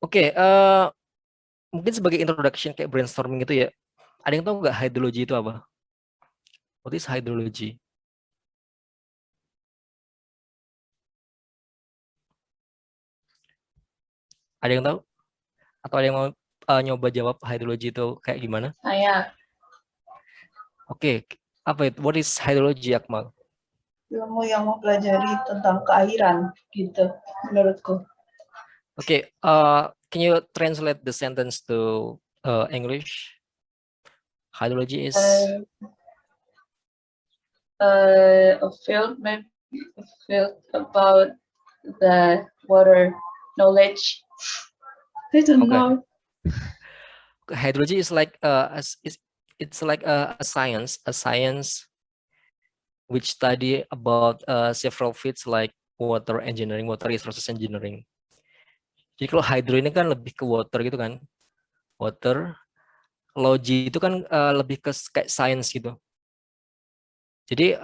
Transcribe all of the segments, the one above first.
Oke, mungkin sebagai introduction kayak brainstorming gitu ya. Ada yang tahu nggak hydrology itu apa? What is hydrology? Ada yang tahu? Atau ada yang mau nyoba jawab hydrology itu kayak gimana? Saya Oke, apa itu? What is hydrology, Akmal? ilmu yang mempelajari tentang keairan gitu menurutku. Oke, can you translate the sentence to English? Hydrology is Uh, a field, maybe a field about the water knowledge. I don't okay. know. Hydrology is like it's like a science which study about several fields like water engineering, water resources engineering. Jadi kalau hydro ini kan lebih ke water gitu kan, water. Logi itu kan lebih ke kayak science gitu. Jadi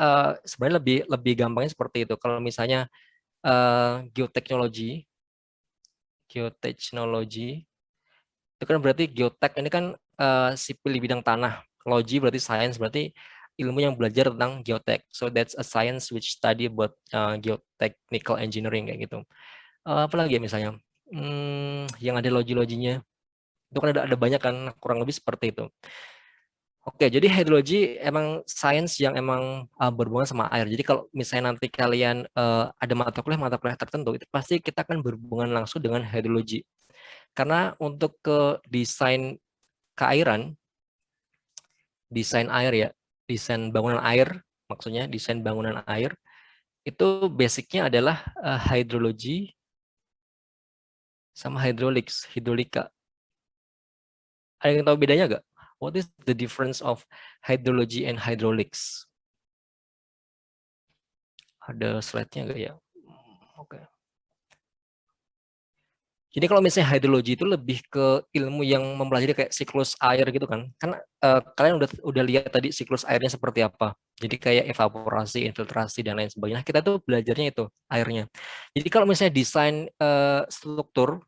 sebenarnya lebih gampangnya seperti itu. Kalau misalnya geoteknologi, geoteknologi itu kan berarti geotek ini kan sipil di bidang tanah. Logi berarti science, berarti ilmu yang belajar tentang geotek. So that's a science which study about geotechnical engineering kayak gitu. Apalagi ya misalnya yang ada logi-loginya itu kan ada banyak kan, kurang lebih seperti itu. Oke, jadi hidrologi emang sains yang emang berhubungan sama air. Jadi kalau misalnya nanti kalian ada mata kuliah tertentu, itu pasti kita akan berhubungan langsung dengan hidrologi. Karena untuk ke desain keairan, desain air ya, desain bangunan air, maksudnya desain bangunan air, itu basicnya adalah hidrologi sama hidrolika. Ada yang tahu bedanya nggak? What is the difference of hydrology and hydraulics? Ada slide-nya nggak ya? Oke. Jadi kalau misalnya hydrology itu lebih ke ilmu yang mempelajari kayak siklus air gitu kan. Kan kalian udah lihat tadi siklus airnya seperti apa. Jadi kayak evaporasi, infiltrasi dan lain sebagainya. Kita tuh belajarnya itu airnya. Jadi kalau misalnya desain struktur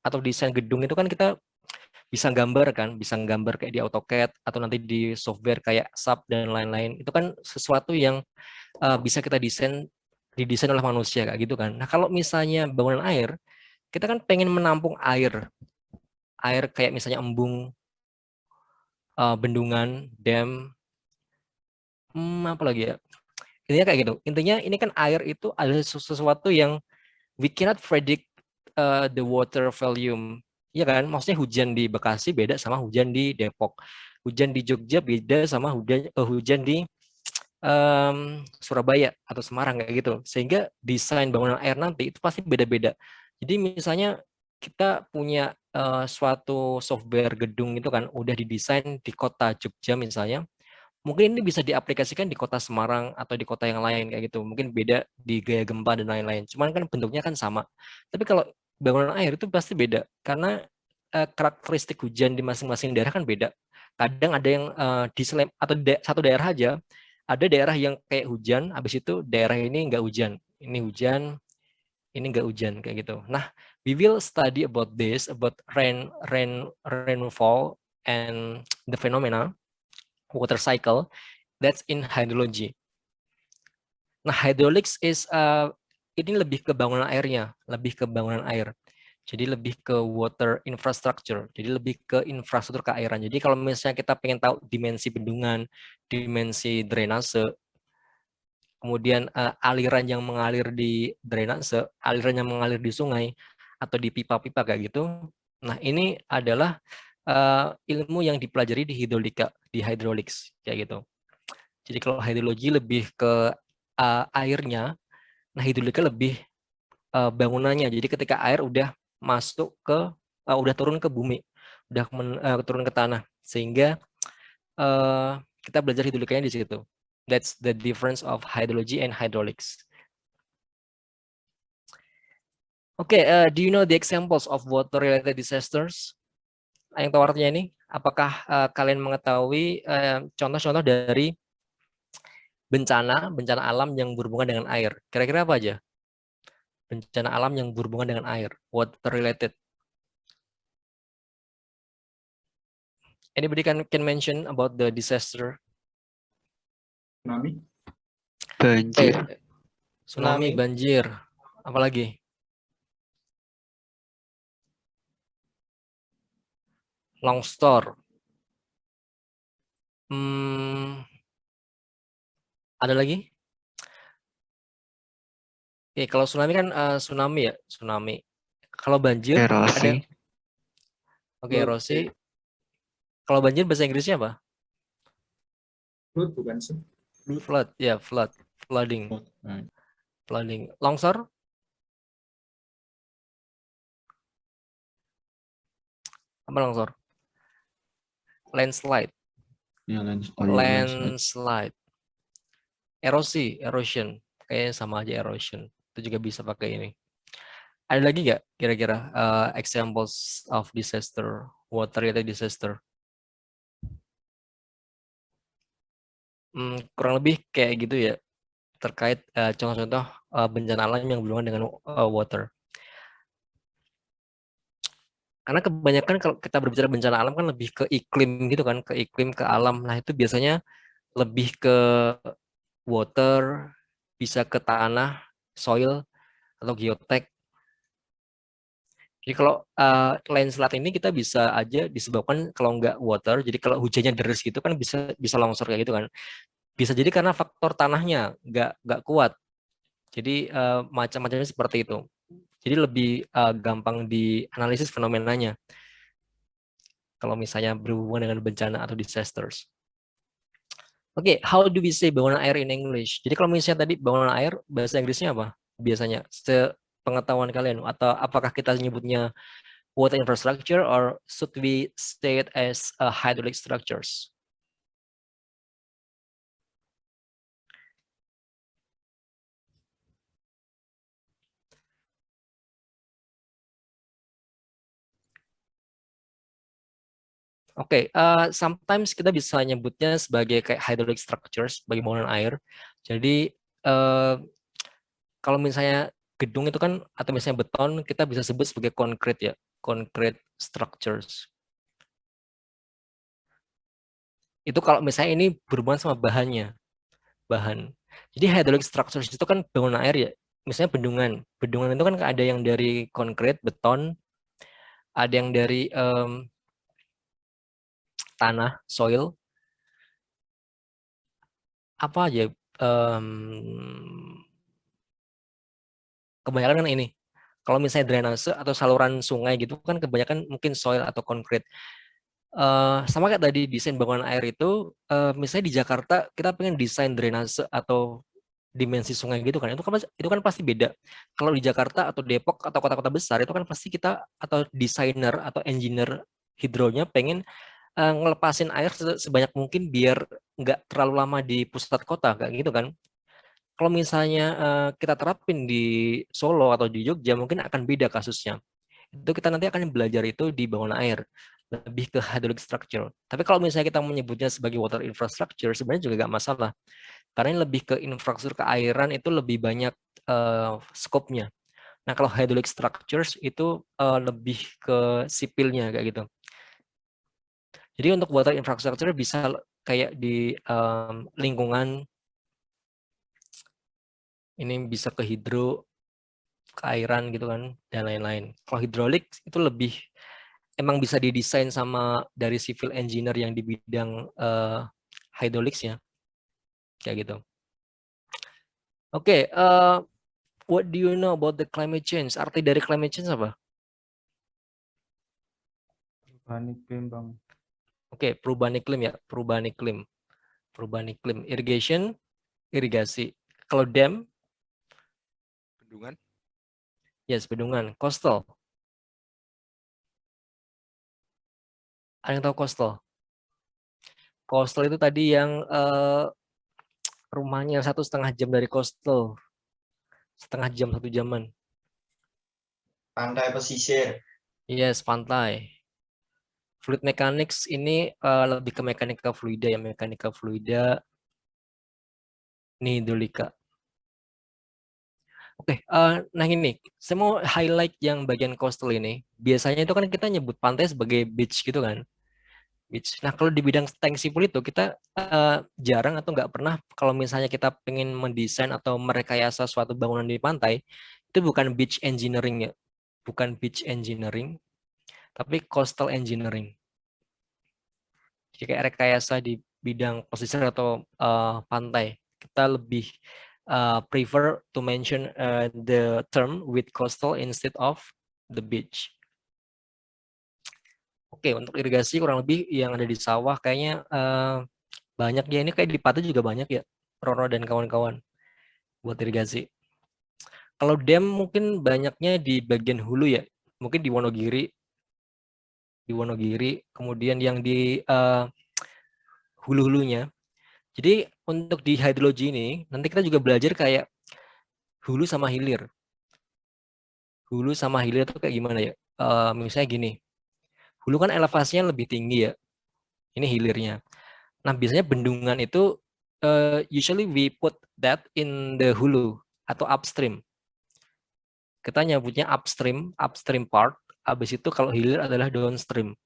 atau desain gedung itu kan kita bisa gambar kan, bisa gambar kayak di AutoCAD atau nanti di software kayak SAP dan lain-lain. Itu kan sesuatu yang bisa kita didesain oleh manusia kayak gitu kan. Nah, kalau misalnya bangunan air, kita kan pengen menampung air kayak misalnya embung, bendungan, dam, apa lagi ya? Intinya kayak gitu. Intinya ini kan air itu adalah sesuatu yang we cannot predict the water volume. Iya kan? Maksudnya hujan di Bekasi beda sama hujan di Depok. Hujan di Jogja beda sama hujan di Surabaya atau Semarang kayak gitu. Sehingga desain bangunan air nanti itu pasti beda-beda. Jadi misalnya kita punya suatu software gedung itu kan udah didesain di kota Jogja misalnya, mungkin ini bisa diaplikasikan di kota Semarang atau di kota yang lain kayak gitu. Mungkin beda di gaya gempa dan lain-lain. Cuman kan bentuknya kan sama. Tapi kalau bangunan air itu pasti beda karena karakteristik hujan di masing-masing daerah kan beda. Kadang ada yang di atau satu daerah aja ada daerah yang kayak hujan, habis itu daerah ini nggak hujan. Ini hujan, ini nggak hujan kayak gitu. Nah, we will study about this, about rainfall and the phenomena water cycle. That's in hydrology. Nah, hydraulics is ini lebih ke bangunan airnya, lebih ke bangunan air. Jadi lebih ke water infrastructure, jadi lebih ke infrastruktur keairan. Jadi kalau misalnya kita pengen tahu dimensi bendungan, dimensi drainase, kemudian aliran yang mengalir di drainase, aliran yang mengalir di sungai atau di pipa-pipa kayak gitu. Nah, ini adalah ilmu yang dipelajari di hidrolika, di hydraulics kayak gitu. Jadi kalau hidrologi lebih ke airnya, nah hidrolika lebih bangunannya. Jadi ketika air udah masuk ke udah turun ke bumi, udah turun ke tanah, sehingga kita belajar hidrolikanya di situ. That's the difference of hydrology and hydraulics. Oke, do you know the examples of water-related disasters? Yang tahu artinya ini? Apakah kalian mengetahui contoh-contoh dari bencana alam yang berhubungan dengan air? Kira-kira apa aja? Bencana alam yang berhubungan dengan air, water-related. Anybody can mention about the disaster? Tsunami. Banjir. Tsunami, banjir. Apalagi? Longstor. Ada lagi? Oke, kalau tsunami kan tsunami ya, tsunami. Kalau banjir ada. Erosi. Oke, erosi. Kalau banjir bahasa Inggrisnya apa? Flood bukan sih? Flood, ya, flooding. Flooding. Longsor? Apa longsor? Landslide. Ya, Landslide. Erosi, erosion. Kayaknya sama aja erosion. Itu juga bisa pakai ini. Ada lagi nggak kira-kira examples of disaster, water-related disaster? Kurang lebih kayak gitu ya, terkait contoh-contoh bencana alam yang berhubungan dengan water. Karena kebanyakan kalau kita berbicara bencana alam kan lebih ke iklim gitu kan, ke iklim, ke alam. Nah itu biasanya lebih ke water, bisa ke tanah, soil, atau geotek. Jadi kalau landslide ini kita bisa aja disebabkan kalau nggak water, jadi kalau hujannya deras gitu kan bisa longsor kayak gitu kan. Bisa jadi karena faktor tanahnya nggak kuat. Jadi macam-macamnya seperti itu. Jadi lebih gampang dianalisis fenomenanya kalau misalnya berhubungan dengan bencana atau disasters. Oke, how do we say bangunan air in English? Jadi kalau misalnya tadi bangunan air, bahasa Inggrisnya apa? Biasanya, sepengetahuan kalian, atau apakah kita nyebutnya water infrastructure or should we say it as hydraulic structures? Oke, sometimes kita bisa nyebutnya sebagai kayak hydraulic structures, sebagai bangunan air. Jadi kalau misalnya gedung itu kan, atau misalnya beton, kita bisa sebut sebagai concrete ya, concrete structures. Itu kalau misalnya ini berhubungan sama bahannya, bahan. Jadi hydraulic structures itu kan bangunan air ya, misalnya bendungan. Bendungan itu kan ada yang dari concrete, beton, ada yang dari tanah, soil, apa aja, kebanyakan kan ini. Kalau misalnya drainase atau saluran sungai gitu kan kebanyakan mungkin soil atau concrete. Sama kayak tadi desain bangunan air itu, misalnya di Jakarta kita pengen desain drainase atau dimensi sungai gitu kan, itu kan pasti beda. Kalau di Jakarta atau Depok atau kota-kota besar itu kan pasti kita atau desainer atau engineer hidronya pengen ngelepasin air sebanyak mungkin biar nggak terlalu lama di pusat kota kayak gitu kan. Kalau misalnya kita terapin di Solo atau di Jogja mungkin akan beda kasusnya. Itu kita nanti akan belajar itu di bangunan air, lebih ke hydraulic structure. Tapi kalau misalnya kita menyebutnya sebagai water infrastructure sebenarnya juga nggak masalah. Karena ini lebih ke infrastruktur keairan itu lebih banyak skopnya. Nah kalau hydraulic structures itu lebih ke sipilnya kayak gitu. Jadi untuk water infrastructure bisa kayak di lingkungan, ini bisa ke hidro, keairan gitu kan, dan lain-lain. Kalau hidrolik itu lebih emang bisa didesain sama dari civil engineer yang di bidang hydraulics-nya, kayak gitu. Oke, what do you know about the climate change? Arti dari climate change apa? Perubahan iklim, Bang. Oke, perubahan iklim ya, perubahan iklim. Perubahan iklim, irrigation, irigasi. Kalau dam, Bendungan. yes, bendungan. Coastal. Ada yang tahu coastal? Coastal itu tadi yang rumahnya 1,5 jam dari coastal. Setengah jam, 1 jaman. Pantai pesisir. Yes, pantai. Fluid mechanics ini lebih ke mekanika fluida ya, mekanika fluida. Ini hidrolika. Oke, nah ini, saya mau highlight yang bagian coastal ini. Biasanya itu kan kita nyebut pantai sebagai beach gitu kan. beach. Nah, kalau di bidang tank sipul itu kita jarang atau nggak pernah kalau misalnya kita pengen mendesain atau merekayasa suatu bangunan di pantai, itu bukan beach engineering ya, bukan beach engineering, tapi coastal engineering. Jadi kayak rekayasa di bidang pesisir atau pantai. Kita lebih prefer to mention the term with coastal instead of the beach. Oke, untuk irigasi kurang lebih yang ada di sawah kayaknya banyak ya. Ini kayak di pantai juga banyak ya, Roro dan kawan-kawan buat irigasi. Kalau dam mungkin banyaknya di bagian hulu ya, mungkin di Wonogiri, kemudian yang di hulu-hulunya. Jadi untuk di hidrologi ini nanti kita juga belajar kayak hulu sama hilir. Hulu sama hilir itu kayak gimana ya? Misalnya gini, hulu kan elevasinya lebih tinggi ya. Ini hilirnya. Nah biasanya bendungan itu usually we put that in the hulu atau upstream. Kita nyebutnya upstream part. Habis itu kalau hilir adalah downstream.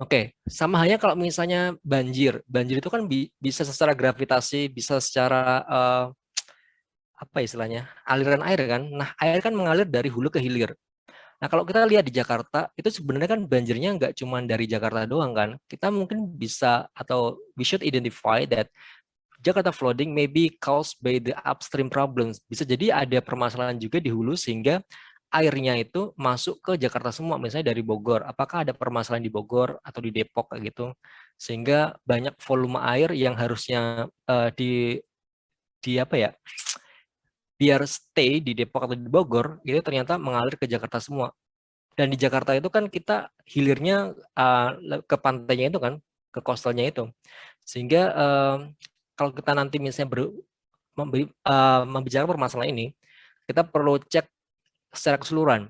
Oke, sama halnya kalau misalnya banjir. Banjir itu kan bisa secara gravitasi, bisa secara apa istilahnya, aliran air kan. Nah, air kan mengalir dari hulu ke hilir. Nah, kalau kita lihat di Jakarta, itu sebenarnya kan banjirnya nggak cuma dari Jakarta doang kan. Kita mungkin bisa atau we should identify that Jakarta flooding may be caused by the upstream problems. Bisa jadi ada permasalahan juga di hulu sehingga airnya itu masuk ke Jakarta semua, misalnya dari Bogor. Apakah ada permasalahan di Bogor atau di Depok kayak gitu? Sehingga banyak volume air yang harusnya di apa ya? Biar stay di Depok atau di Bogor, itu ternyata mengalir ke Jakarta semua. Dan di Jakarta itu kan kita hilirnya ke pantainya itu kan, ke coastalnya itu. Sehingga kalau kita nanti misalnya membicarakan permasalahan ini, kita perlu cek secara keseluruhan.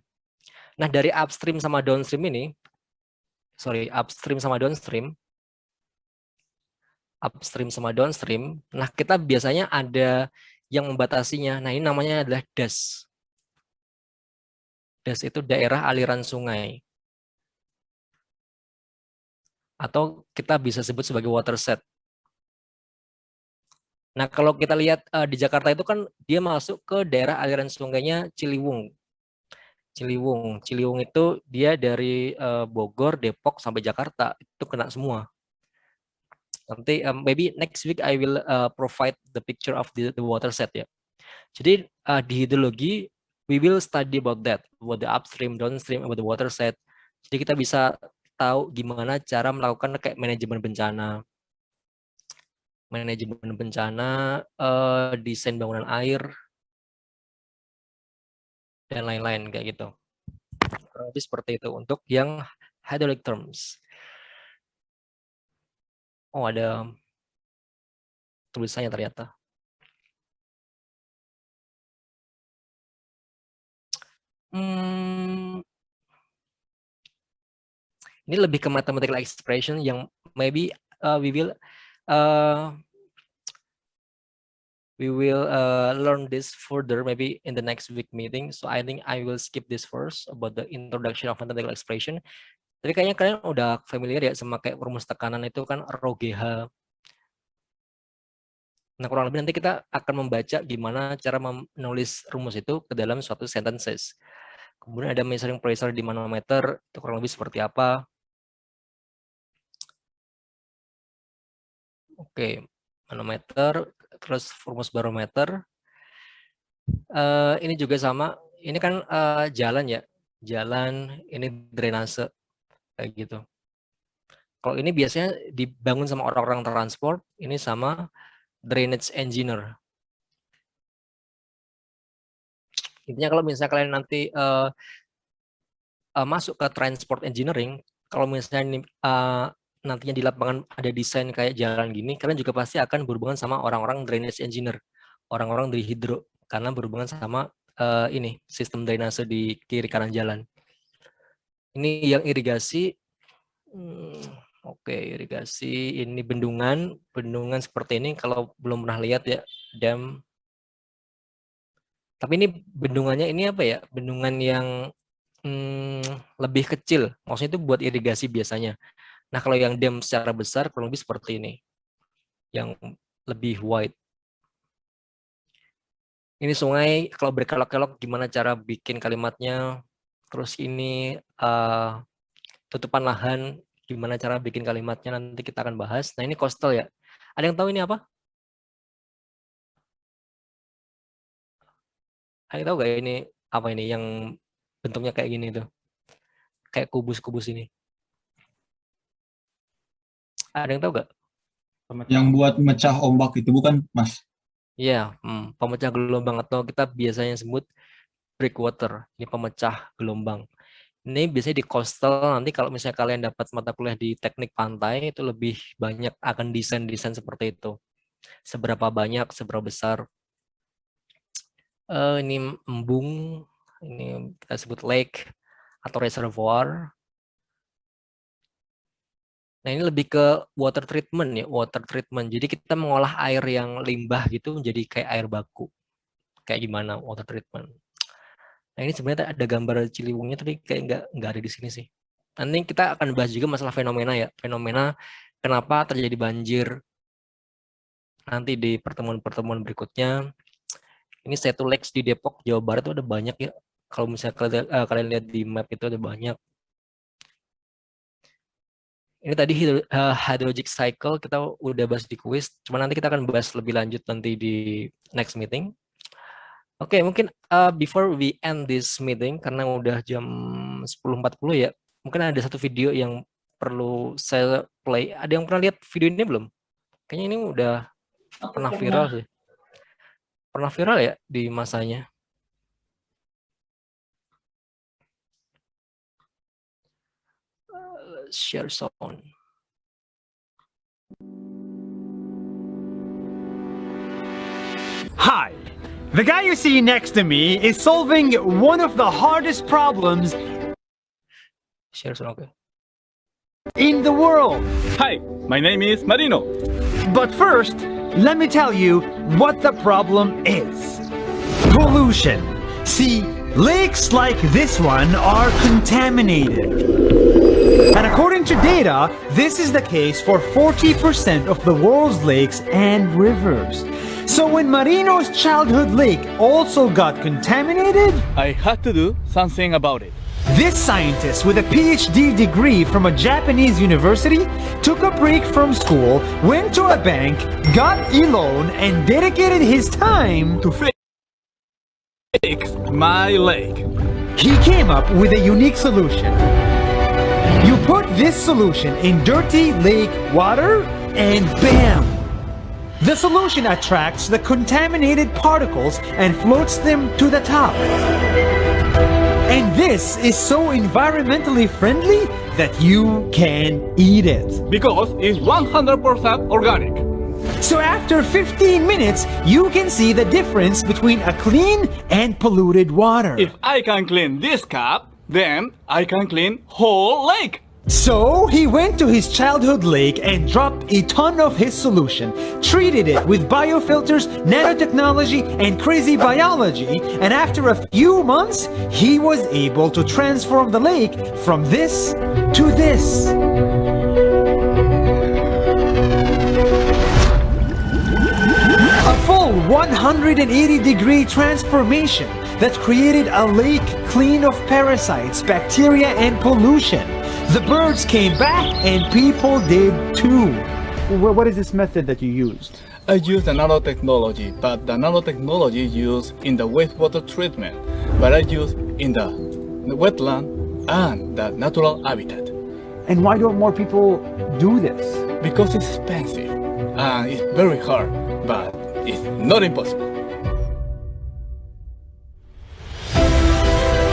Nah, dari upstream sama downstream ini, nah kita biasanya ada yang membatasinya. Nah, ini namanya adalah DAS. DAS itu daerah aliran sungai. Atau kita bisa sebut sebagai watershed. Nah, kalau kita lihat di Jakarta itu kan dia masuk ke daerah aliran sungainya Ciliwung. Ciliwung itu dia dari Bogor, Depok sampai Jakarta itu kena semua. Nanti maybe next week I will provide the picture of the watershed ya. Jadi di hidrologi we will study about that, about the upstream, downstream, about the watershed. Jadi kita bisa tahu gimana cara melakukan kayak manajemen bencana, desain bangunan air, dan lain-lain kayak gitu. Kurang lebih seperti itu untuk yang hydraulic terms. Oh, ada tulisannya ternyata. Ini lebih ke mathematical expression yang maybe we will learn this further maybe in the next week meeting. So I think I will skip this first about the introduction of mathematical expression. Tapi kayaknya kalian udah familiar ya sama kayak rumus tekanan itu kan rho GH. Nah, kurang lebih nanti kita akan membaca gimana cara menulis rumus itu ke dalam suatu sentences. Kemudian ada measuring pressure di manometer, itu kurang lebih seperti apa. Oke, manometer, terus rumus barometer. Ini juga sama, ini kan jalan ya, jalan, ini drainase, kayak gitu. Kalau ini biasanya dibangun sama orang-orang transport, ini sama drainage engineer. Intinya kalau misalnya kalian nanti masuk ke transport engineering, kalau misalnya nantinya di lapangan ada desain kayak jalan gini, kalian juga pasti akan berhubungan sama orang-orang drainage engineer, orang-orang dari hidro, karena berhubungan sama ini sistem drainase di kiri kanan jalan. Ini yang irigasi. Oke, irigasi ini bendungan seperti ini. Kalau belum pernah lihat ya, dam. Tapi ini bendungannya ini apa ya? Bendungan yang lebih kecil. Maksudnya itu buat irigasi biasanya. Nah, kalau yang dam secara besar kurang lebih seperti ini. Yang lebih wide. Ini sungai, kalau berkelok-kelok gimana cara bikin kalimatnya. Terus ini tutupan lahan, gimana cara bikin kalimatnya, nanti kita akan bahas. Nah, ini coastal ya. Ada yang tahu ini apa? Ada yang tahu nggak ini apa ini yang bentuknya kayak gini tuh? Kayak kubus-kubus ini. Ada yang tahu nggak? Yang buat mecah ombak itu bukan, Mas? Iya, pemecah gelombang atau kita biasanya sebut breakwater. Ini pemecah gelombang. Ini biasanya di coastal, nanti kalau misalnya kalian dapat mata kuliah di teknik pantai, itu lebih banyak akan desain-desain seperti itu. Seberapa banyak, seberapa besar. Ini embung, ini kita sebut lake atau reservoir. Nah, ini lebih ke water treatment ya, water treatment. Jadi kita mengolah air yang limbah gitu menjadi kayak air baku. Kayak gimana water treatment. Nah, ini sebenarnya ada gambar Ciliwungnya tapi kayak nggak ada di sini sih. Nanti kita akan bahas juga masalah fenomena ya. Fenomena kenapa terjadi banjir. Nanti di pertemuan-pertemuan berikutnya. Ini Setu Lakes di Depok, Jawa Barat itu ada banyak ya. Kalau misalnya kalian lihat di map itu ada banyak. Ini tadi hydrologic cycle kita udah bahas di quiz. Cuma nanti kita akan bahas lebih lanjut nanti di next meeting. Oke, mungkin before we end this meeting, karena udah jam 10.40 ya, mungkin ada satu video yang perlu saya play. Ada yang pernah lihat video ini belum? Kayaknya ini udah pernah viral sih. Pernah viral ya di masanya. Share sound. Hi. The guy you see next to me is solving one of the hardest problems Share sound, okay. in the world. Hi, my name is Marino. But first, let me tell you what the problem is. Pollution. See, lakes like this one are contaminated. And according to data, this is the case for 40% of the world's lakes and rivers. So when Marino's childhood lake also got contaminated, I had to do something about it. this scientist with a PhD degree from a Japanese university took a break from school, went to a bank, got a loan, and dedicated his time To fix my lake. He came up with a unique solution. You put this solution in dirty lake water and bam! The solution attracts the contaminated particles and floats them to the top. And this is so environmentally friendly that you can eat it. Because it's 100% organic. So after 15 minutes, you can see the difference between a clean and polluted water. If I can clean this cup, then I can clean whole lake. So he went to his childhood lake and dropped a ton of his solution, treated it with biofilters, nanotechnology, and crazy biology, and after a few months, he was able to transform the lake from this to this. A full 180-degree transformation that created a lake clean of parasites, bacteria, and pollution. The birds came back and people did too. What is this method that you used? I use the nanotechnology, but the nanotechnology used in the wastewater treatment, but I use in the wetland and the natural habitat. And why don't more people do this? Because it's expensive and it's very hard, but it's not impossible.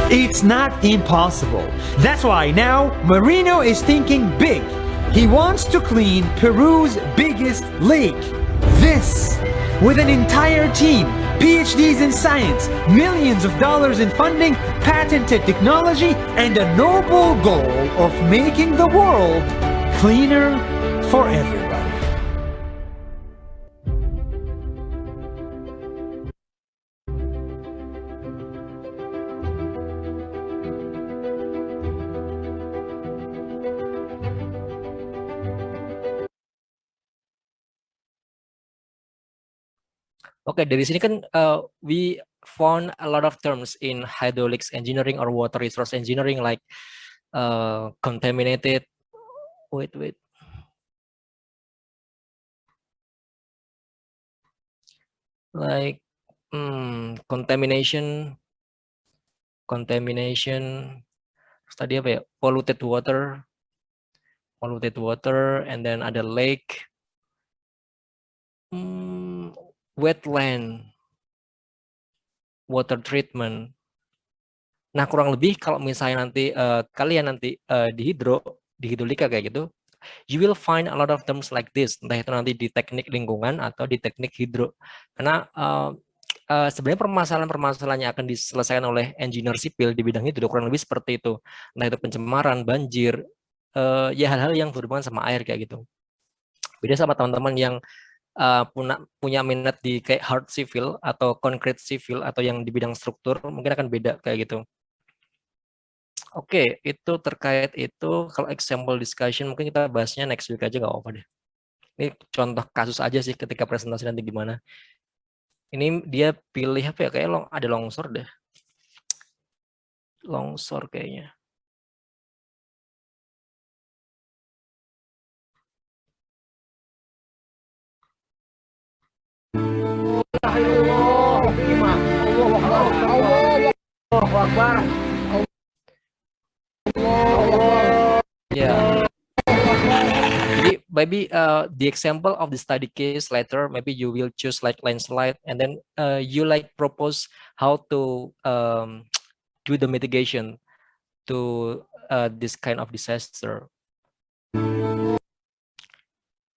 It's not impossible. That's why now Marino is thinking big. He wants to clean Peru's biggest lake. This, with an entire team, PhDs in science, millions of dollars in funding, patented technology, and a noble goal of making the world cleaner for everybody. Oke, dari sini kan we found a lot of terms in hydraulics engineering or water resource engineering like contaminated. Wait. Like contamination. Terus tadi apa ya? Polluted water, and then ada lake, wetland, water treatment. Nah, kurang lebih kalau misalnya nanti kalian nanti di hidrolika kayak gitu, you will find a lot of terms like this, entah itu nanti di teknik lingkungan atau di teknik hidro. Karena sebenarnya permasalahan-permasalahan yang akan diselesaikan oleh engineer sipil di bidang itu kurang lebih seperti itu. Entah itu pencemaran, banjir, ya hal-hal yang berhubungan sama air kayak gitu. Beda sama teman-teman yang punya minat di kayak hard civil atau concrete civil atau yang di bidang struktur, mungkin akan beda kayak gitu. Oke, itu terkait itu. Kalau example discussion mungkin kita bahasnya next week aja, nggak apa-apa deh. Ini contoh kasus aja sih ketika presentasi nanti gimana. Ini dia pilih apa ya, kayak ada longsor deh. Longsor kayaknya. Yeah. Jadi maybe the example of the study case later, maybe you will choose like landslide, and then you like propose how to do the mitigation to this kind of disaster.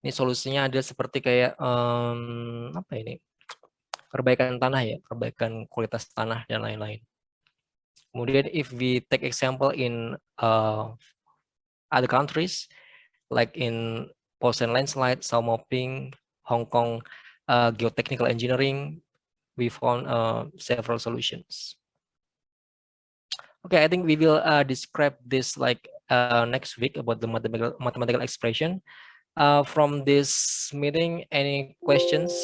Ini solusinya ada seperti kayak apa ini? Perbaikan tanah ya, perbaikan kualitas tanah dan lain-lain. Kemudian if we take example in other countries, like in post and landslide, soil mopping, Hong Kong geotechnical engineering, we found several solutions. Okay, I think we will describe this like next week about the mathematical expression. From this meeting, any questions?